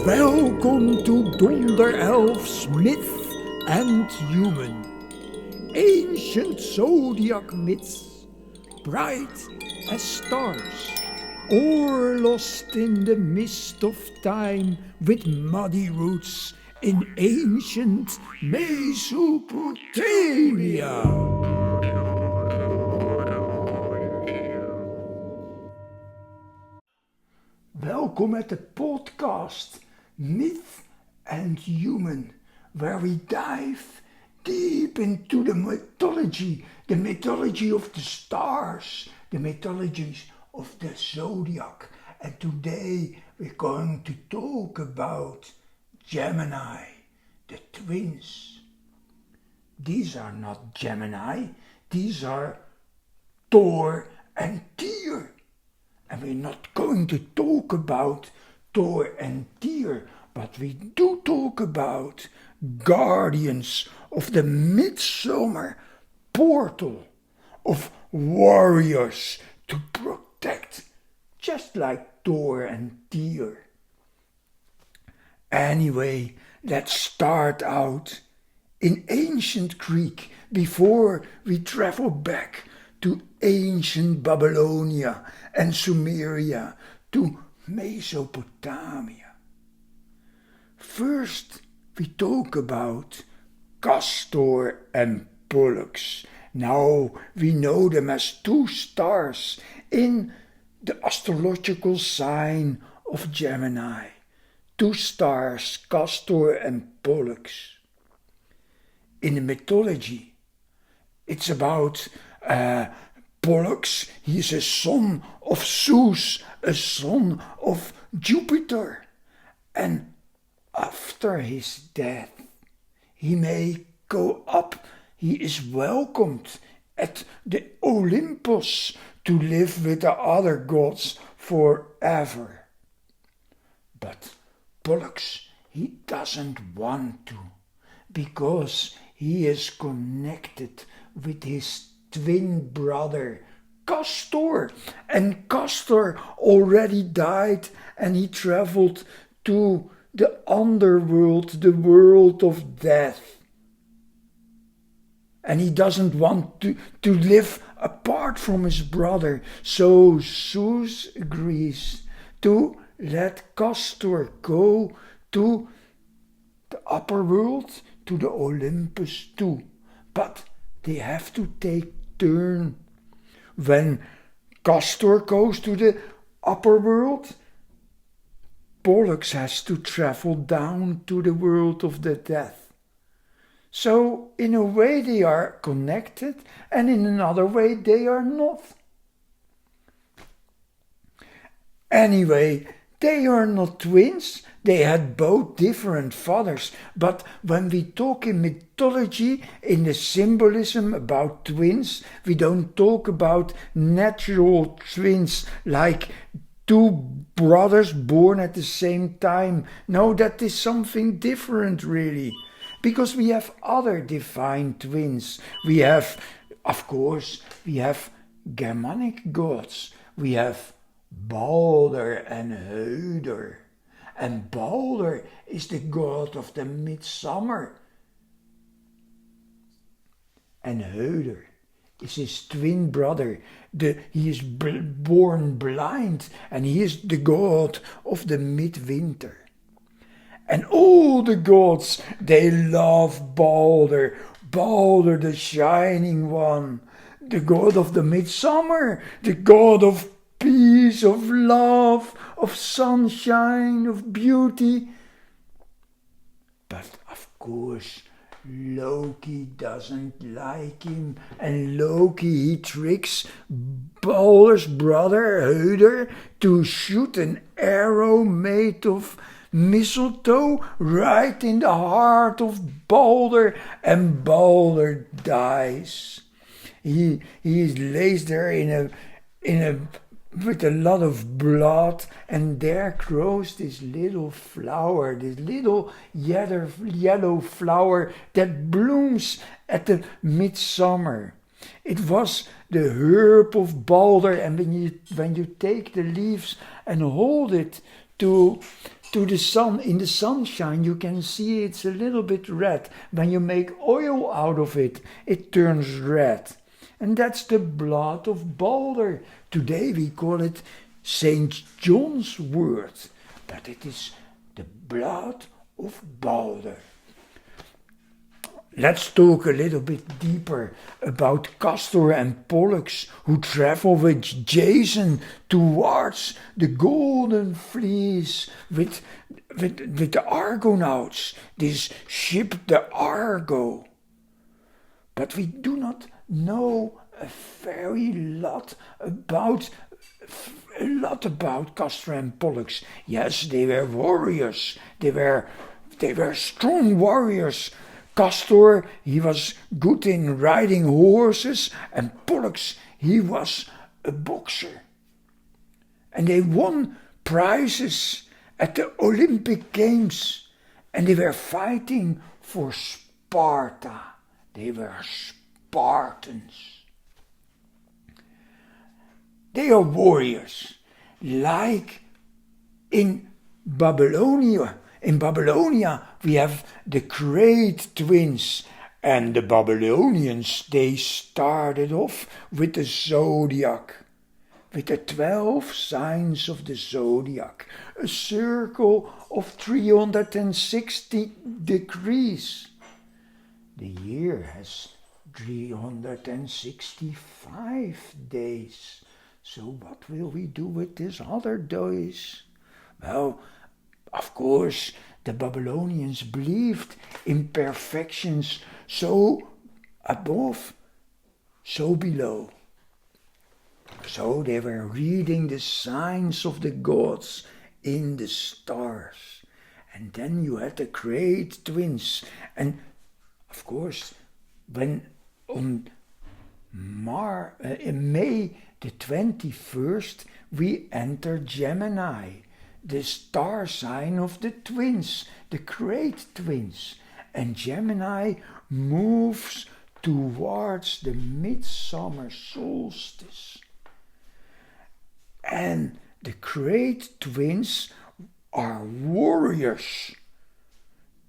Welcome to Donder Elf's Myth and Human. Ancient zodiac myths, bright as stars, or lost in the mist of time with muddy roots in ancient Mesopotamia. Welkom at the podcast Myth and Human, where we dive deep into the mythology of the stars, the mythologies of the zodiac. And today we're going to talk about Gemini, the twins. These are not Gemini, these are Thor and Tyr. And we're not going to talk about Thor and Tyr, but we do talk about guardians of the Midsummer portal, of warriors to protect, just like Thor and Tyr. Anyway, let's start out in ancient Greek before we travel back to ancient Babylonia and Sumeria, to Mesopotamia. First, we talk about Castor and Pollux. Now we know them as two stars in the astrological sign of Gemini. Two stars, Castor and Pollux. In the mythology, it's about Pollux. He is a son of Zeus, a son of Jupiter. And after his death, he may go up. He is welcomed at the Olympus to live with the other gods forever. But Pollux, he doesn't want to, because he is connected with his twin brother Castor, and Castor already died, and he traveled to the underworld, the world of death. And he doesn't want to live apart from his brother, so Zeus agrees to let Castor go to the upper world, to the Olympus too. But they have to take turn. When Castor goes to the upper world, Pollux has to travel down to the world of the death. So in a way they are connected, and in another way they are not. Anyway, they are not twins. They had both different fathers, but when we talk in mythology, in the symbolism about twins, we don't talk about natural twins like two brothers born at the same time. No, that is something different really, because we have other divine twins. We have, of course, we have Germanic gods. We have Balder and Höder. And Balder is the god of the Midsummer. And Höder is his twin brother. He is born blind, and he is the god of the midwinter. And all the gods, they love Balder. Balder, the shining one, the god of the midsummer, the god of peace, of love, of sunshine, of beauty. But of course, Loki doesn't like him, and Loki, he tricks Balder's brother Höder to shoot an arrow made of mistletoe right in the heart of Balder, and Balder dies. He lays there in a with a lot of blood, and there grows this little flower, this little yellow flower that blooms at the midsummer. It was the herb of Balder, and when you take the leaves and hold it to to the sun. In the sunshine you can see it's a little bit red. When you make oil out of it, it turns red. And that's the blood of Balder. Today we call it St. John's wort, but it is the blood of Balder. Let's talk a little bit deeper about Castor and Pollux, who travel with Jason towards the golden fleece with the Argonauts, this ship the Argo. But we do not know a lot about Castor and Pollux. Yes, they were warriors. They were strong warriors. Castor, he was good in riding horses, and Pollux, he was a boxer. And they won prizes at the Olympic Games, and they were fighting for Sparta. They were Spartans. They are warriors, like in Babylonia. In Babylonia, we have the great twins, and the Babylonians, they started off with the zodiac, with the 12 signs of the zodiac, a circle of 360 degrees. The year has 365 days. So what will we do with these other days? Well, of course, the Babylonians believed in perfections, so above, so below. So they were reading the signs of the gods in the stars. And then you had the great twins. And of course, when on in May the 21st, we enter Gemini, the star sign of the twins, the great twins. And Gemini moves towards the Midsummer Solstice. And the great twins are warriors.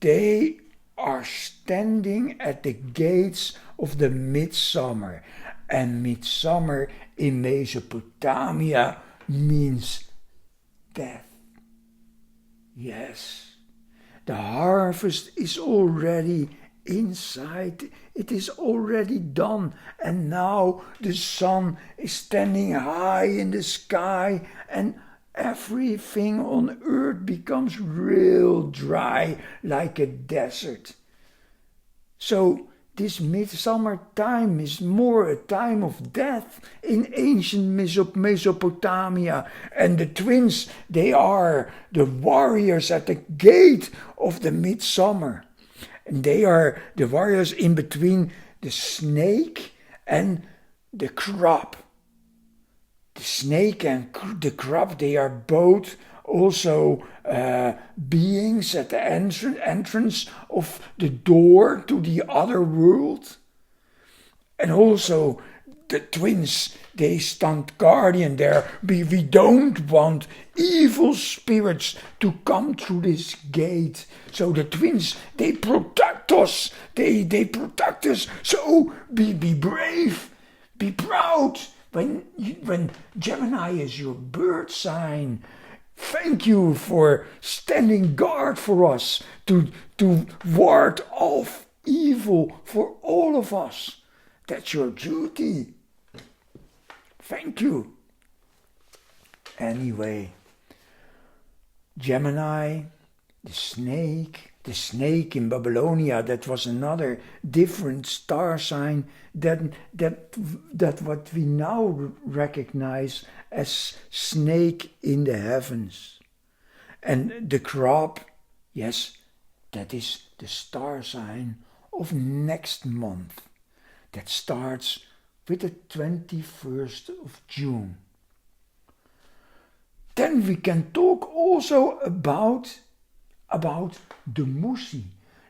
They are standing at the gates of the Midsummer. And Midsummer in Mesopotamia means death. Yes, the harvest is already inside. It is already done. And now the sun is standing high in the sky, and everything on earth becomes real dry like a desert. So this midsummer time is more a time of death in ancient Mesopotamia. And the twins, they are the warriors at the gate of the midsummer. And they are the warriors in between the snake and the crab. The snake and the crab, they are both also beings at the entrance of the door to the other world. And also the twins, they stand guardian there. We don't want evil spirits to come through this gate. So the twins, they protect us. They protect us. So be brave, be proud. When Gemini is your birth sign, thank you for standing guard for us, to ward off evil for all of us. That's your duty. Thank you. Anyway, Gemini, the snake in Babylonia, that was another different star sign than that what we now recognize as snake in the heavens. And the crab, yes, that is the star sign of next month. That starts with the 21st of June. Then we can talk also about Dumuzi.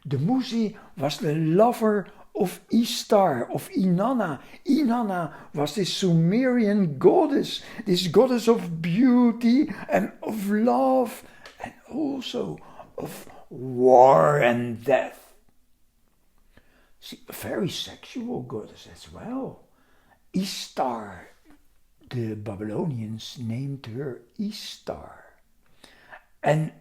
Dumuzi was the lover of Ishtar, of Inanna. Inanna was this Sumerian goddess, this goddess of beauty and of love and also of war and death. She, a very sexual goddess as well. Ishtar, the Babylonians named her Ishtar. And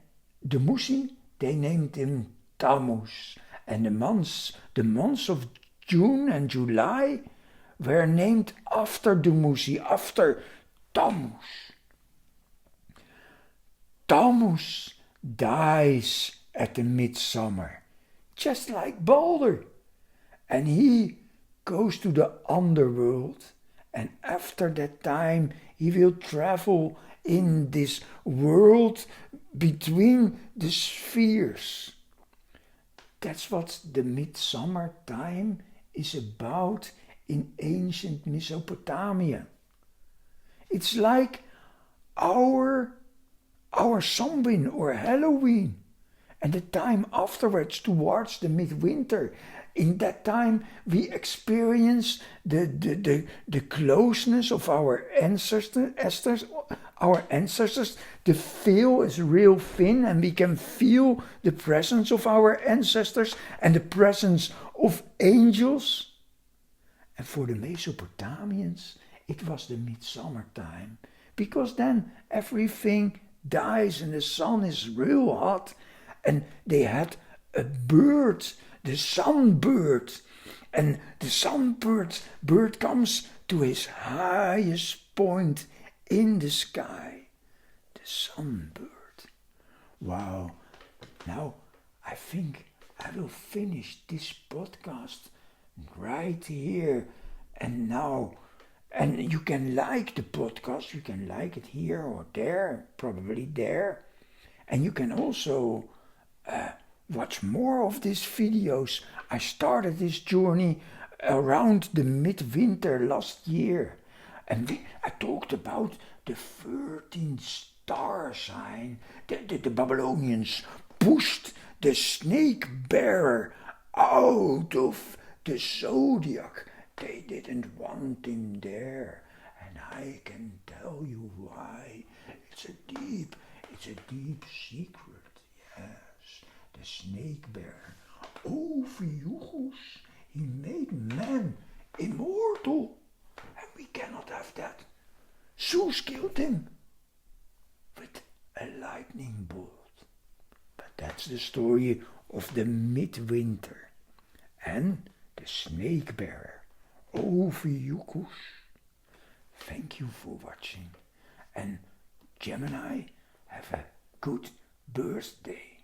Dumuzi, they named him Tammuz. And the months of June and July were named after Dumuzi, after Tammuz. Tammuz dies at the midsummer, just like Balder. And he goes to the underworld, and after that time he will travel in this world between the spheres. That's what the midsummer time is about in ancient Mesopotamia. It's like our Samhain or Halloween, and the time afterwards towards the midwinter. In that time we experience the closeness of our ancestors. The veil is real thin, and we can feel the presence of our ancestors and the presence of angels. And for the Mesopotamians, it was the midsummer time, because then everything dies and the sun is real hot, and they had a bird, the sunbird, and the bird comes to his highest point in the sky, the sunbird. Wow, now I think I will finish this podcast right here and now. And you can like the podcast, you can like it here or there, probably there. And you can also watch more of these videos. I started this journey around the midwinter last year. And I talked about the 13th star sign. The Babylonians pushed the snake bearer out of the zodiac. They didn't want him there, and I can tell you why. It's a deep secret. Yes, the snake bearer, Ophiuchus, he made man immortal, and we cannot have that. Zeus killed him with a lightning bolt. But that's the story of the midwinter and the snake bearer. Ophiuchus. Thank you for watching, and Gemini, have a good birthday.